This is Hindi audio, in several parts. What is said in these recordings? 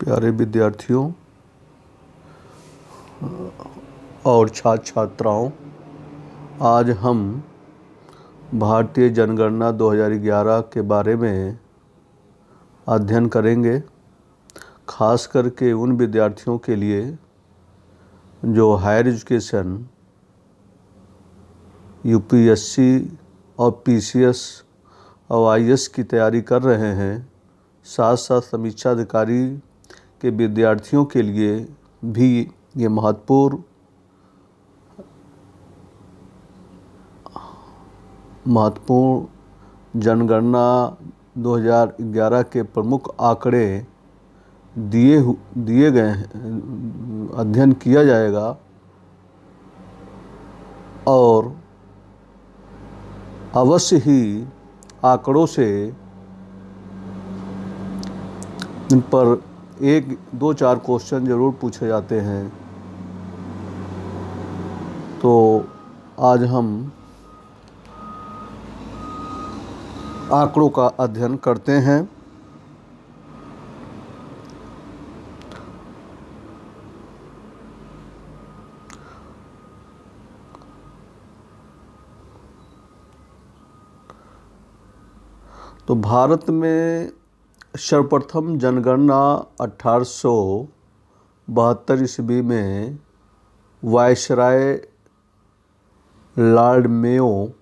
प्यारे विद्यार्थियों और छात्र छात्राओं, आज हम भारतीय जनगणना 2011 के बारे में अध्ययन करेंगे। खास करके उन विद्यार्थियों के लिए जो हायर एजुकेशन यूपीएससी और पीसीएस और आईएएस की तैयारी कर रहे हैं, साथ साथ समीक्षा अधिकारी के विद्यार्थियों के लिए भी ये महत्वपूर्ण जनगणना 2011 के प्रमुख आंकड़े दिए गए हैं, अध्ययन किया जाएगा और अवश्य ही आंकड़ों से इन पर 1, 2, 4 क्वेश्चन ज़रूर पूछे जाते हैं। तो आज हम आंकड़ों का अध्ययन करते हैं। तो भारत में सर्वप्रथम जनगणना 1872 ईस्वी में वायसराय लॉर्ड मेयो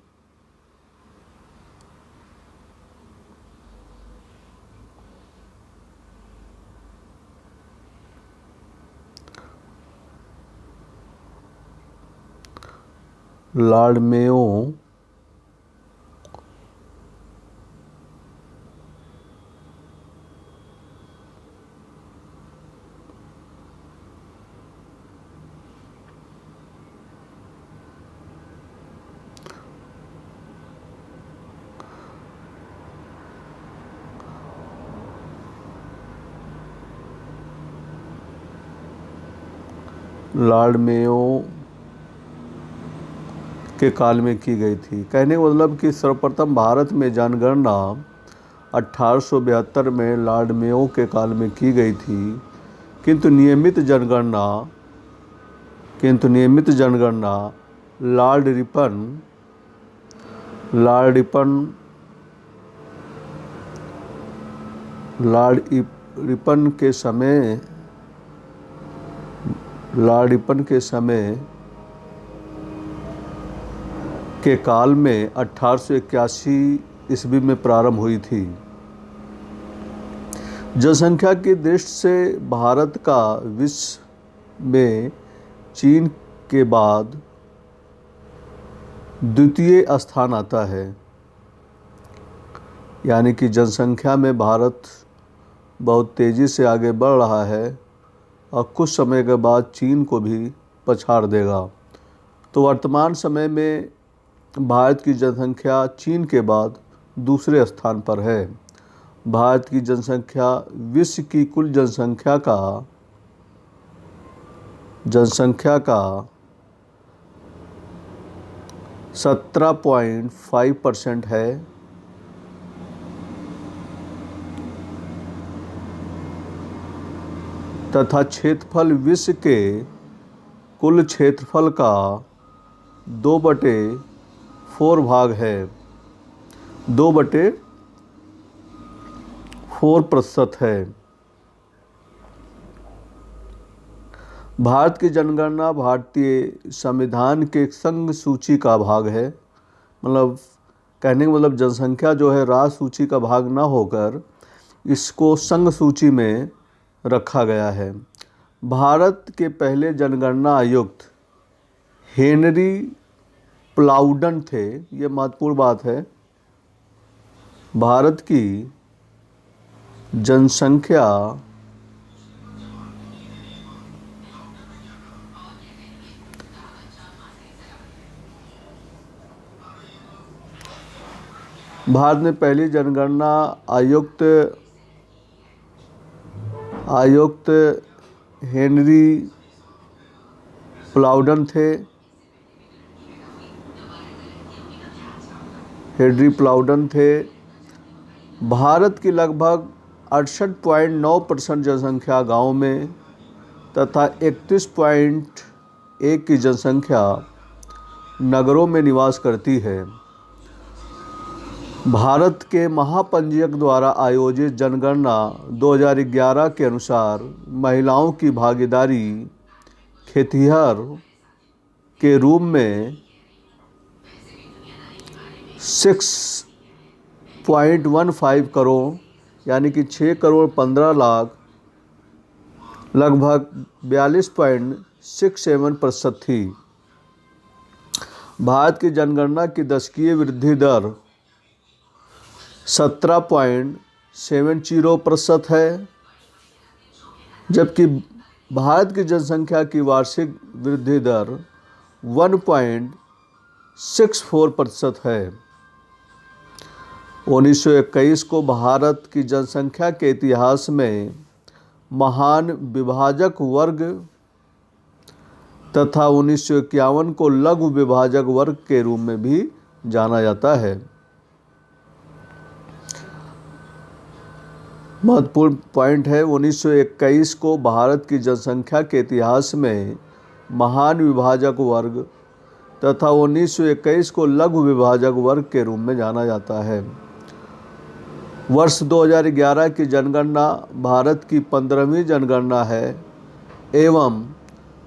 के काल में की गई थी। कहने का मतलब कि सर्वप्रथम भारत में जनगणना 1872 में लॉर्ड मेयो के काल में की गई थी, किंतु नियमित जनगणना लॉर्ड रिपन के समय के काल में 1881 ईस्वी में प्रारंभ हुई थी। जनसंख्या की दृष्टि से भारत का विश्व में चीन के बाद द्वितीय स्थान आता है, यानी कि जनसंख्या में भारत बहुत तेज़ी से आगे बढ़ रहा है और कुछ समय के बाद चीन को भी पछाड़ देगा। तो वर्तमान समय में भारत की जनसंख्या चीन के बाद दूसरे स्थान पर है। भारत की जनसंख्या विश्व की कुल जनसंख्या का 17.5% है। तथा क्षेत्रफल विश्व के कुल क्षेत्रफल का 2/4 भाग है, 2/4% है। भारत की जनगणना भारतीय संविधान के संघ सूची का भाग है। मतलब कहने का मतलब जनसंख्या जो है राज्य सूची का भाग ना होकर इसको संघ सूची में रखा गया है। भारत के पहले जनगणना आयुक्त हेनरी प्लाउडन थे। ये महत्वपूर्ण बात है। भारत की जनसंख्या भारत में पहली जनगणना आयुक्त हेनरी प्लाउडन थे। भारत की लगभग 68.9% जनसंख्या गांव में तथा 31.1 की जनसंख्या नगरों में निवास करती है। भारत के महापंजीयक द्वारा आयोजित जनगणना 2011 के अनुसार महिलाओं की भागीदारी खेतिहर के रूप में 6.15 करोड़ यानी कि 6 करोड़ 15 लाख लगभग 42.67% थी। भारत की जनगणना की दशकीय वृद्धि दर 17.70% है, जबकि भारत की जनसंख्या की वार्षिक वृद्धि दर 1.64% है। 1921 को भारत की जनसंख्या के इतिहास में महान विभाजक वर्ग तथा 1951 को लघु विभाजक वर्ग के रूप में भी जाना जाता है। महत्वपूर्ण पॉइंट है, 1921 को भारत की जनसंख्या के इतिहास में महान विभाजक वर्ग तथा 1921 को लघु विभाजक वर्ग के रूप में जाना जाता है। वर्ष 2011 की जनगणना भारत की 15वीं जनगणना है एवं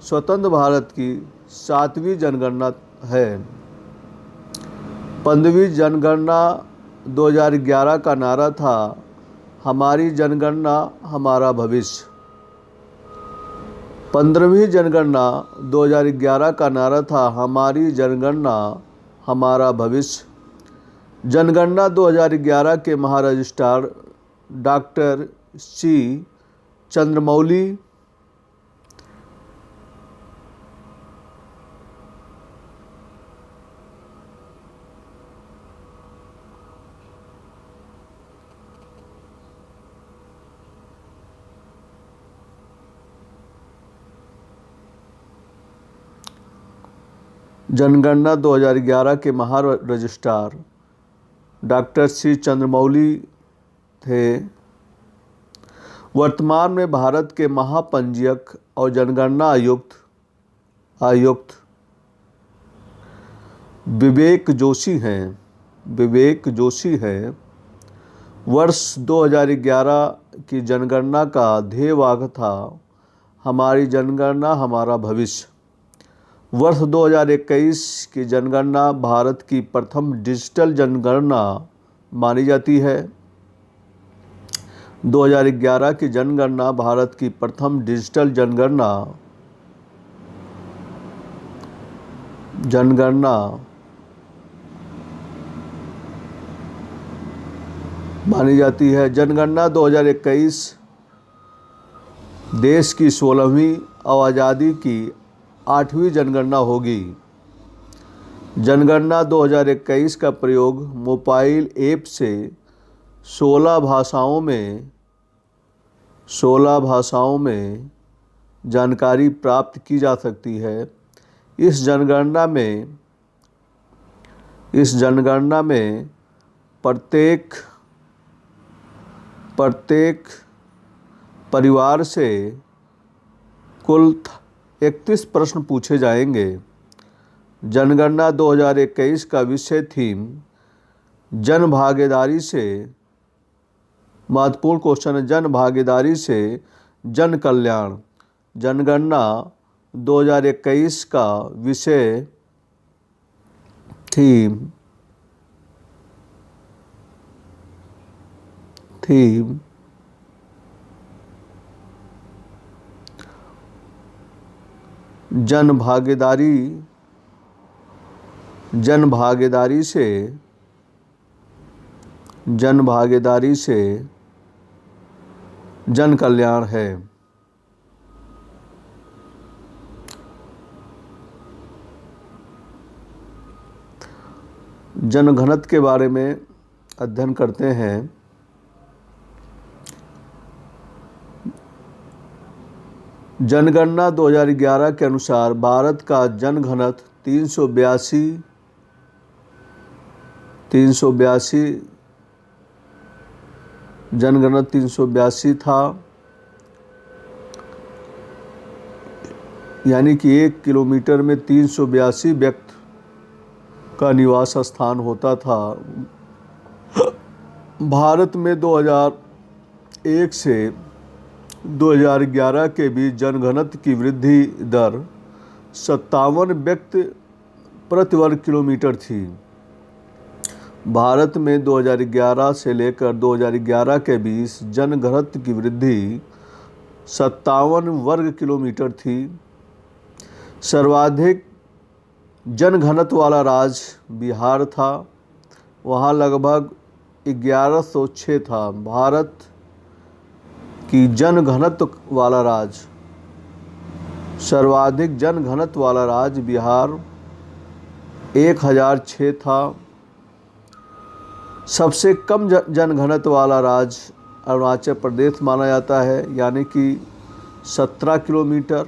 स्वतंत्र भारत की 7वीं जनगणना है। 15वीं जनगणना 2011 का नारा था, हमारी जनगणना हमारा भविष्य। 15वीं जनगणना 2011 का नारा था, हमारी जनगणना हमारा भविष्य। जनगणना 2011 के महारजिस्ट्रार डॉक्टर सी चंद्रमौली जनगणना 2011 के महारजिस्ट्रार डॉक्टर सी चंद्रमौली थे। वर्तमान में भारत के महापंजीयक और जनगणना आयुक्त विवेक जोशी हैं। वर्ष 2011 की जनगणना का ध्येय वाक्य था, हमारी जनगणना हमारा भविष्य। वर्ष 2021 की जनगणना भारत की प्रथम डिजिटल जनगणना मानी जाती है। 2011 की जनगणना भारत की प्रथम डिजिटल जनगणना मानी जाती है। जनगणना 2021 देश की 16वीं और आज़ादी की 8वीं जनगणना होगी। जनगणना 2021 का प्रयोग मोबाइल ऐप से 16 भाषाओं में जानकारी प्राप्त की जा सकती है। इस जनगणना में प्रत्येक परिवार से कुल 31 प्रश्न पूछे जाएंगे। जनगणना 2021 का विषय थीम जन भागीदारी से, महत्वपूर्ण क्वेश्चन है, जन भागीदारी से जन कल्याण। जनगणना 2021 का विषय थीम जन भागीदारी से जन कल्याण है। जनघनत्व के बारे में अध्ययन करते हैं। जनगणना 2011 के अनुसार भारत का जनघनत्व 382 जनगणना 382 था, यानी कि 1 किलोमीटर में 382 व्यक्ति का निवास स्थान होता था। भारत में 2001 से 2011 के बीच जनघनत्व की वृद्धि दर 57 व्यक्ति प्रति वर्ग किलोमीटर थी। भारत में 2011 से लेकर 2011 के बीच जनघनत्व की वृद्धि 57 वर्ग किलोमीटर थी। सर्वाधिक जनघनत्व वाला राज्य बिहार था, वहाँ लगभग 1106 था। भारत की जनघनत्व वाला राज्य, सर्वाधिक जनघनत्व वाला राज्य बिहार 1006 था। सबसे कम जनघनत्व वाला राज्य अरुणाचल प्रदेश माना जाता है, यानी कि 17 किलोमीटर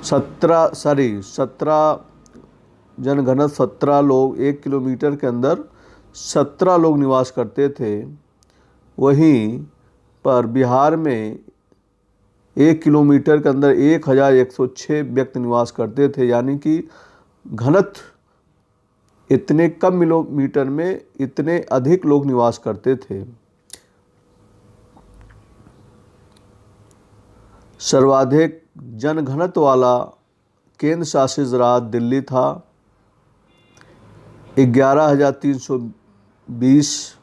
17 जनघनत्व 17 लोग 1 किलोमीटर के अंदर 17 लोग निवास करते थे। वहीं पर बिहार में 1 किलोमीटर के अंदर 1106 व्यक्ति निवास करते थे, यानी कि घनत्व इतने कम किलोमीटर में इतने अधिक लोग निवास करते थे। सर्वाधिक जनघनत्व वाला केंद्र शासित राज्य दिल्ली था, 11,320।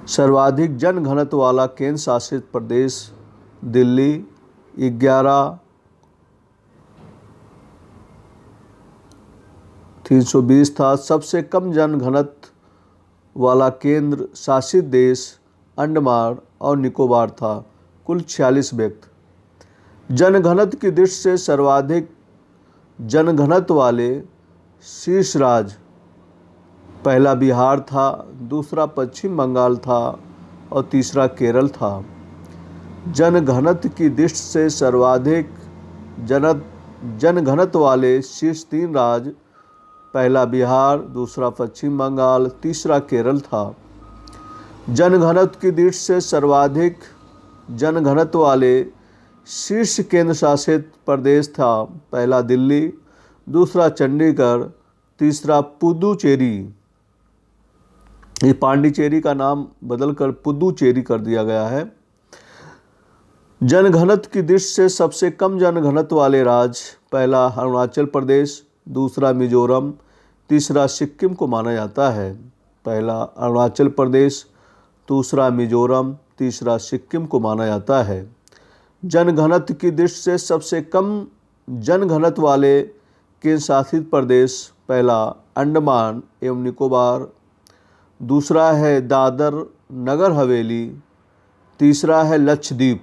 सर्वाधिक जनघनत्व वाला केंद्र शासित प्रदेश दिल्ली 11,320 था। सबसे कम जनघनत्व वाला केंद्र शासित देश अंडमान और निकोबार था, कुल 46 व्यक्ति। जनघनत्व की दृष्टि से सर्वाधिक जनघनत्व वाले शीर्ष राज्य पहला बिहार था, दूसरा पश्चिम बंगाल था और तीसरा केरल था। जनघनत्व की दृष्टि से सर्वाधिक जनघनत्व वाले शीर्ष 3 राज्य पहला बिहार, दूसरा पश्चिम बंगाल, तीसरा केरल था। जनघनत्व की दृष्टि से सर्वाधिक जनघनत्व वाले शीर्ष केंद्र शासित प्रदेश था, पहला दिल्ली, दूसरा चंडीगढ़, तीसरा पुदुचेरी। ये पांडिचेरी का नाम बदलकर पुदुचेरी कर दिया गया है। जनघनत्व की दृष्टि से सबसे कम जनघनत्व वाले राज्य पहला अरुणाचल प्रदेश, दूसरा मिजोरम, तीसरा सिक्किम को माना जाता है। पहला अरुणाचल प्रदेश, दूसरा मिजोरम, तीसरा सिक्किम को माना जाता है। जनघनत्व की दृष्टि से सबसे कम जनघनत्व वाले केंद्र शासित प्रदेश पहला अंडमान एवं निकोबार, दूसरा है दादर नगर हवेली, तीसरा है लक्षद्वीप।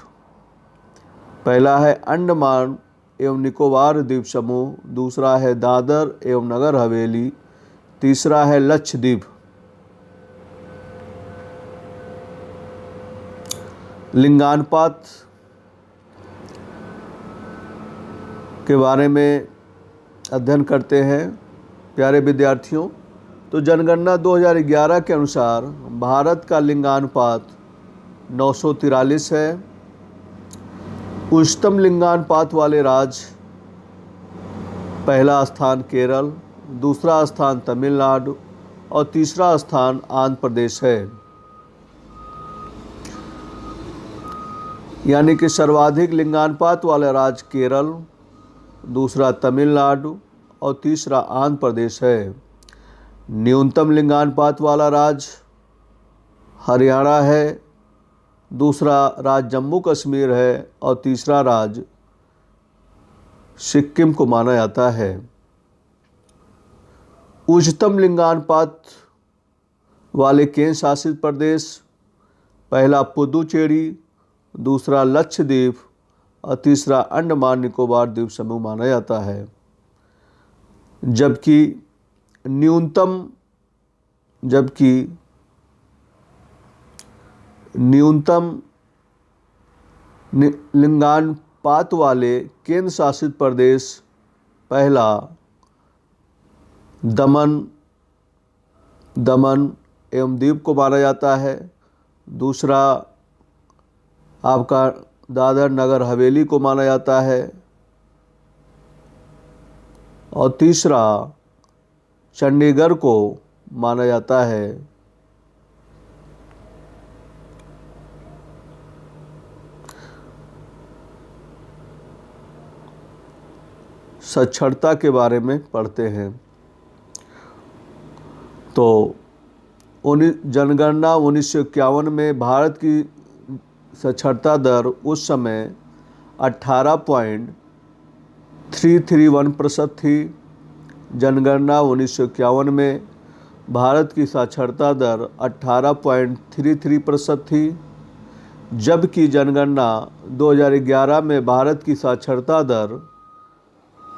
पहला है अंडमान एवं निकोबार द्वीप समूह, दूसरा है दादर एवं नगर हवेली, तीसरा है लक्षद्वीप। लिंगानुपात के बारे में अध्ययन करते हैं प्यारे विद्यार्थियों। तो जनगणना 2011 के अनुसार भारत का लिंगानुपात 943 है। उच्चतम लिंगानुपात वाले राज्य पहला स्थान केरल, दूसरा स्थान तमिलनाडु और तीसरा स्थान आंध्र प्रदेश है। यानी कि सर्वाधिक लिंगानुपात वाला राज्य केरल, दूसरा तमिलनाडु और तीसरा आंध्र प्रदेश है। न्यूनतम लिंगानुपात वाला राज्य हरियाणा है, दूसरा राज्य जम्मू कश्मीर है और तीसरा राज्य सिक्किम को माना जाता है। उच्चतम लिंगानुपात वाले केंद्र शासित प्रदेश पहला पुदुचेरी, दूसरा लक्षद्वीप और तीसरा अंडमान निकोबार द्वीप समूह माना जाता है। जबकि न्यूनतम लिंगानुपात वाले केंद्र शासित प्रदेश पहला दमन एवं दीव को माना जाता है। दूसरा आपका दादर नगर हवेली को माना जाता है। और तीसरा चंडीगढ़ को माना जाता है। साक्षरता के बारे में पढ़ते हैं तो जनगणना 1951 में भारत की साक्षरता दर उस समय 18.331% थी। जनगणना 1951 में भारत की साक्षरता दर 18.33% थी, जबकि जनगणना 2011 में भारत की साक्षरता दर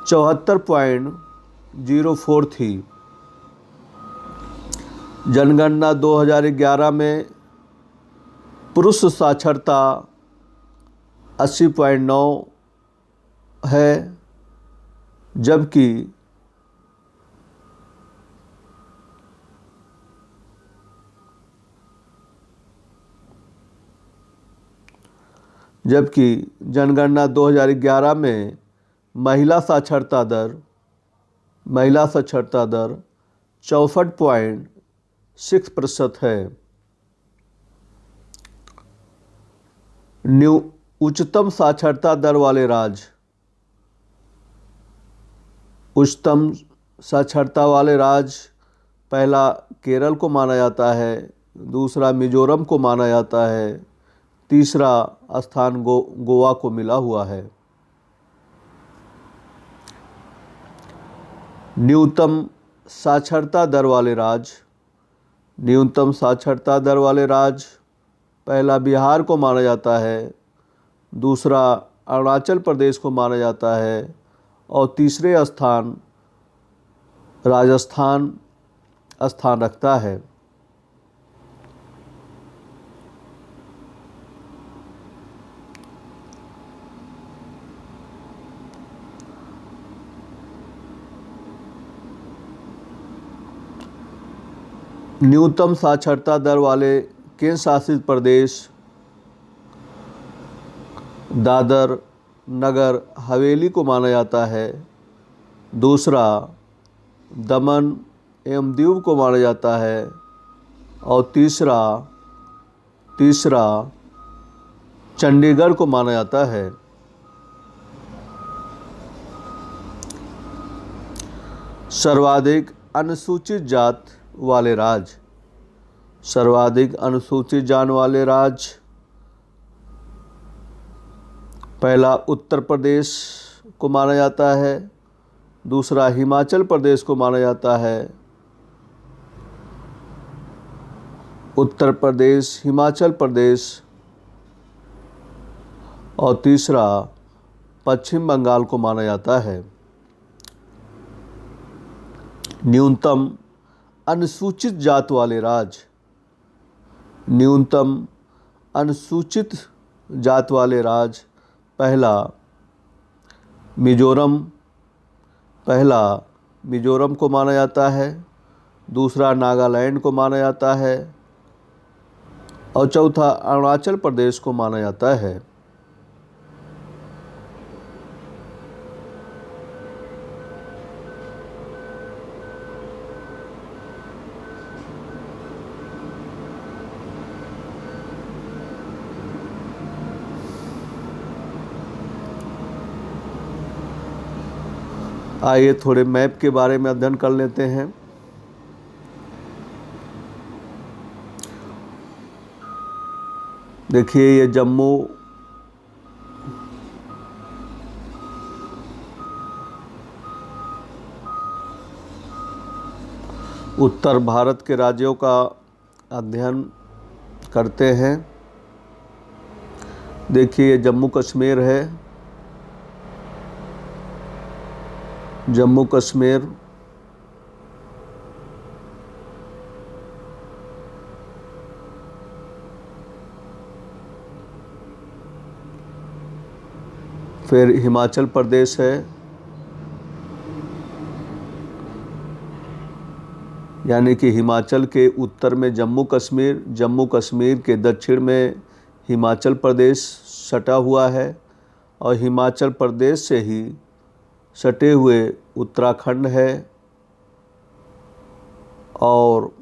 74.04 थी। जनगणना 2011 में पुरुष साक्षरता 80.9 है, जबकि जनगणना 2011 में महिला साक्षरता दर 64.6% है। उच्चतम साक्षरता दर वाले राज्य। उच्चतम साक्षरता वाले राज्य पहला केरल को माना जाता है, दूसरा मिजोरम को माना जाता है, तीसरा स्थान गोवा को मिला हुआ है। न्यूनतम साक्षरता दर वाले राज्य। न्यूनतम साक्षरता दर वाले राज्य पहला बिहार को माना जाता है, दूसरा अरुणाचल प्रदेश को माना जाता है और तीसरे स्थान राजस्थान स्थान रखता है। न्यूनतम साक्षरता दर वाले केंद्र शासित प्रदेश दादर नगर हवेली को माना जाता है, दूसरा दमन एवं दीव को माना जाता है और तीसरा चंडीगढ़ को माना जाता है। सर्वाधिक अनुसूचित जात वाले राज्य। सर्वाधिक अनुसूचित जात वाले राज्य पहला उत्तर प्रदेश को माना जाता है, दूसरा हिमाचल प्रदेश को माना जाता है। उत्तर प्रदेश, हिमाचल प्रदेश और तीसरा पश्चिम बंगाल को माना जाता है। न्यूनतम अनुसूचित जात वाले राज्य। न्यूनतम अनुसूचित जात वाले राज्य पहला मिजोरम को माना जाता है, दूसरा नागालैंड को माना जाता है और चौथा अरुणाचल प्रदेश को माना जाता है। आइए थोड़े मैप के बारे में अध्ययन कर लेते हैं। देखिए ये जम्मू उत्तर भारत के राज्यों का अध्ययन करते हैं। देखिए ये जम्मू कश्मीर है। जम्मू कश्मीर फिर हिमाचल प्रदेश है, यानी कि हिमाचल के उत्तर में जम्मू कश्मीर, जम्मू कश्मीर के दक्षिण में हिमाचल प्रदेश सटा हुआ है और हिमाचल प्रदेश से ही सटे हुए उत्तराखंड है और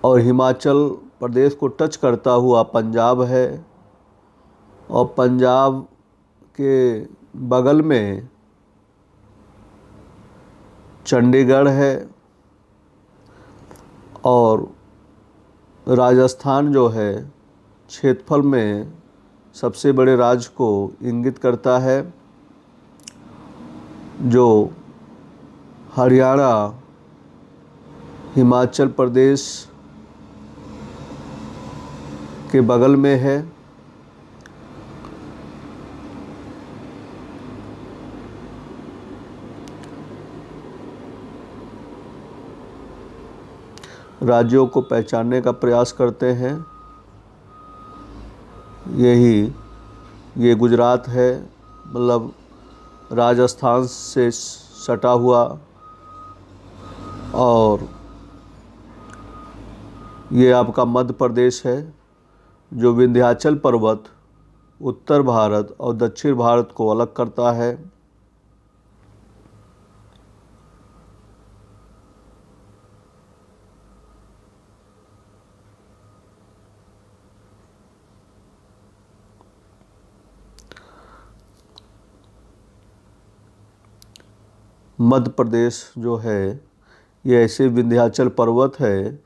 हिमाचल प्रदेश को टच करता हुआ पंजाब है और पंजाब के बगल में चंडीगढ़ है और राजस्थान जो है क्षेत्रफल में सबसे बड़े राज्य को इंगित करता है, जो हरियाणा, हिमाचल प्रदेश के बगल में है। राज्यों को पहचानने का प्रयास करते हैं। ये गुजरात है, मतलब राजस्थान से सटा हुआ, और ये आपका मध्य प्रदेश है जो विंध्याचल पर्वत उत्तर भारत और दक्षिण भारत को अलग करता है। मध्य प्रदेश जो है ये ऐसे विंध्याचल पर्वत है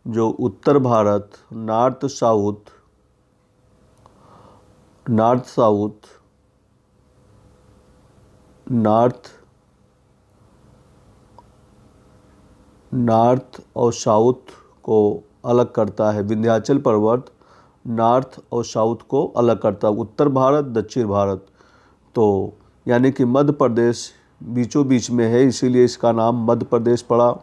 जो उत्तर भारत, नॉर्थ साउथ और साउथ को अलग करता है। विंध्याचल पर्वत नॉर्थ और साउथ को अलग करता है, उत्तर भारत, दक्षिण भारत। तो यानी कि मध्य प्रदेश बीचों बीच में है, इसीलिए इसका नाम मध्य प्रदेश पड़ा।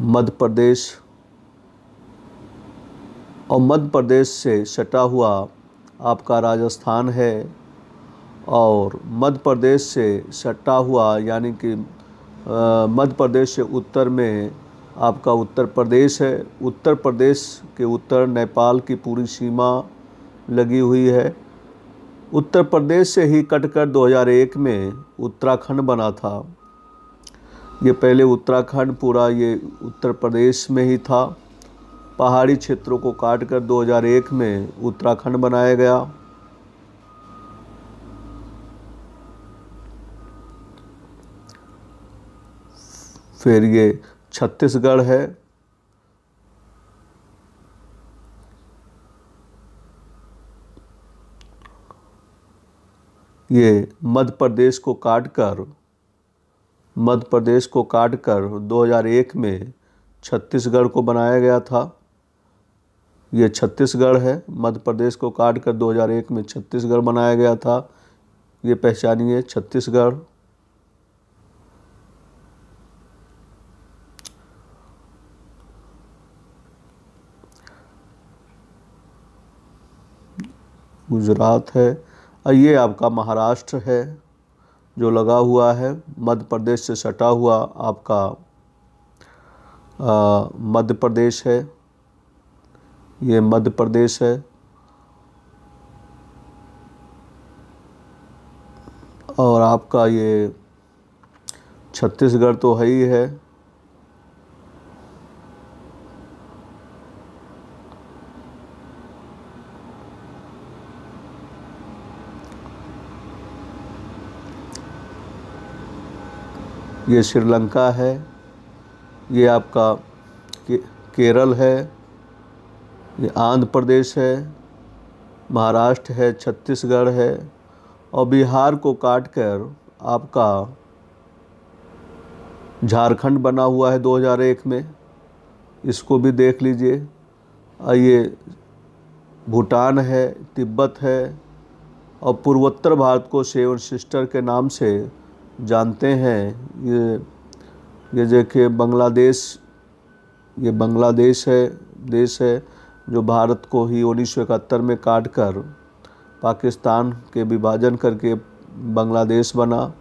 मध्य प्रदेश और मध्य प्रदेश से सटा हुआ आपका राजस्थान है और मध्य प्रदेश से सटा हुआ यानी कि मध्य प्रदेश से उत्तर में आपका उत्तर प्रदेश है। उत्तर प्रदेश के उत्तर नेपाल की पूरी सीमा लगी हुई है। उत्तर प्रदेश से ही कटकर 2001 में उत्तराखंड बना था। ये पहले उत्तराखंड पूरा ये उत्तर प्रदेश में ही था। पहाड़ी क्षेत्रों को काटकर 2001 में उत्तराखंड बनाया गया। फिर ये छत्तीसगढ़ है। ये मध्य प्रदेश को काटकर 2001 में छत्तीसगढ़ को बनाया गया था। ये छत्तीसगढ़ है, मध्य प्रदेश को काटकर 2001 में छत्तीसगढ़ बनाया गया था। ये पहचानिए छत्तीसगढ़। गुजरात है और ये आपका महाराष्ट्र है जो लगा हुआ है। मध्य प्रदेश से सटा हुआ आपका मध्य प्रदेश है। ये मध्य प्रदेश है और आपका ये छत्तीसगढ़ तो है ही है। ये श्रीलंका है। ये आपका केरल है। ये आंध्र प्रदेश है, महाराष्ट्र है, छत्तीसगढ़ है और बिहार को काटकर आपका झारखंड बना हुआ है 2001 में। इसको भी देख लीजिए। ये भूटान है, तिब्बत है और पूर्वोत्तर भारत को सेवन सिस्टर के नाम से जानते हैं। ये देखिए बांग्लादेश, ये बांग्लादेश है, देश है जो भारत को ही 1971 में काटकर पाकिस्तान के विभाजन करके बांग्लादेश बना।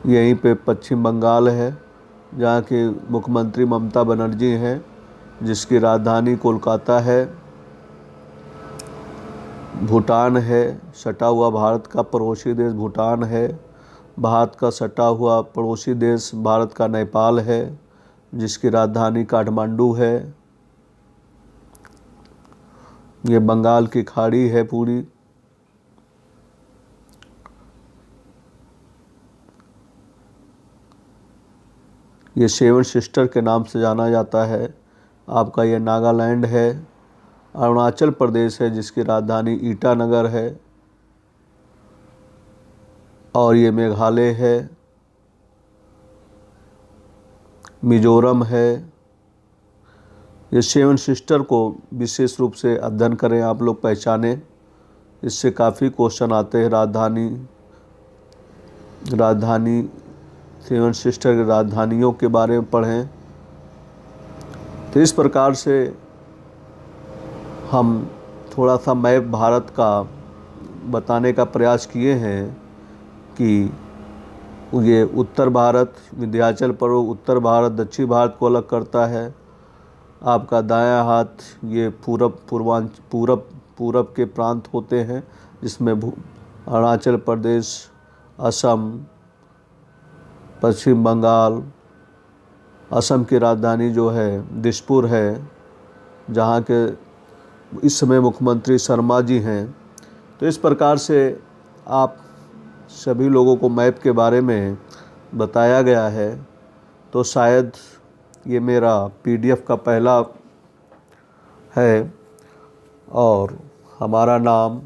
यहीं पे पश्चिम बंगाल है, जहाँ के मुख्यमंत्री ममता बनर्जी हैं, जिसकी राजधानी कोलकाता है। भूटान है, सटा हुआ भारत का पड़ोसी देश भूटान है। भारत का सटा हुआ पड़ोसी देश भारत का नेपाल है, जिसकी राजधानी काठमांडू है। ये बंगाल की खाड़ी है पूरी। ये सेवन सिस्टर के नाम से जाना जाता है। आपका ये नागालैंड है। अरुणाचल प्रदेश है, जिसकी राजधानी ईटानगर है। और ये मेघालय है। मिजोरम है। ये सेवन सिस्टर को विशेष रूप से अध्ययन करें आप लोग, पहचानें। इससे काफ़ी क्वेश्चन आते हैं। राजधानी सेवन सिस्टर की राजधानियों के बारे में पढ़ें। तो इस प्रकार से हम थोड़ा सा मैप भारत का बताने का प्रयास किए हैं कि ये उत्तर भारत, विंध्याचल पर्वत उत्तर भारत दक्षिण भारत को अलग करता है। आपका दायां हाथ ये पूरब के प्रांत होते हैं, जिसमें अरुणाचल प्रदेश, असम, पश्चिम बंगाल। असम की राजधानी जो है दिसपुर है, जहाँ के इस समय मुख्यमंत्री शर्मा जी हैं। तो इस प्रकार से आप सभी लोगों को मैप के बारे में बताया गया है। तो शायद ये मेरा PDF का पहला है, और हमारा नाम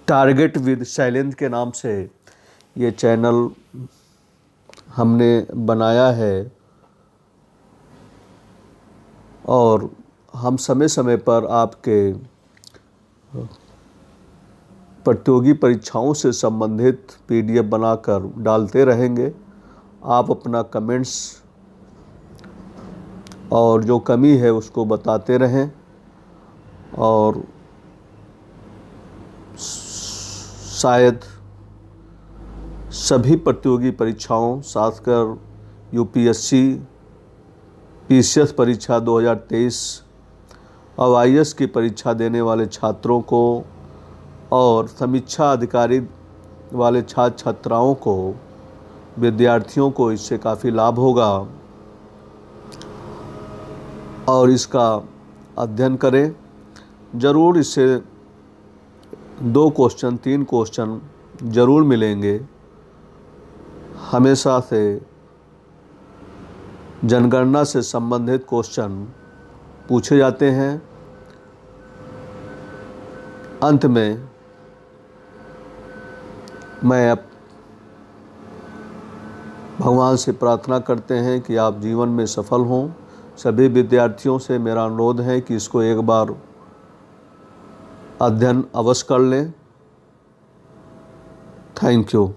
टारगेट विद शैलेंद्र के नाम से ये चैनल हमने बनाया है। और हम समय समय पर आपके प्रतियोगी परीक्षाओं से संबंधित PDF बनाकर डालते रहेंगे। आप अपना कमेंट्स और जो कमी है उसको बताते रहें। और शायद सभी प्रतियोगी परीक्षाओं, खासकर UPSC, PCS परीक्षा 2023 और IAS की परीक्षा देने वाले छात्रों को और समीक्षा अधिकारी वाले छात्र छात्राओं को, विद्यार्थियों को इससे काफ़ी लाभ होगा। और इसका अध्ययन करें ज़रूर। इससे 2 क्वेश्चन 3 क्वेश्चन ज़रूर मिलेंगे। हमेशा से जनगणना से संबंधित क्वेश्चन पूछे जाते हैं। अंत में मैं अब भगवान से प्रार्थना करते हैं कि आप जीवन में सफल हों। सभी विद्यार्थियों से मेरा अनुरोध है कि इसको एक बार अध्ययन अवश्य कर लें। Thank you.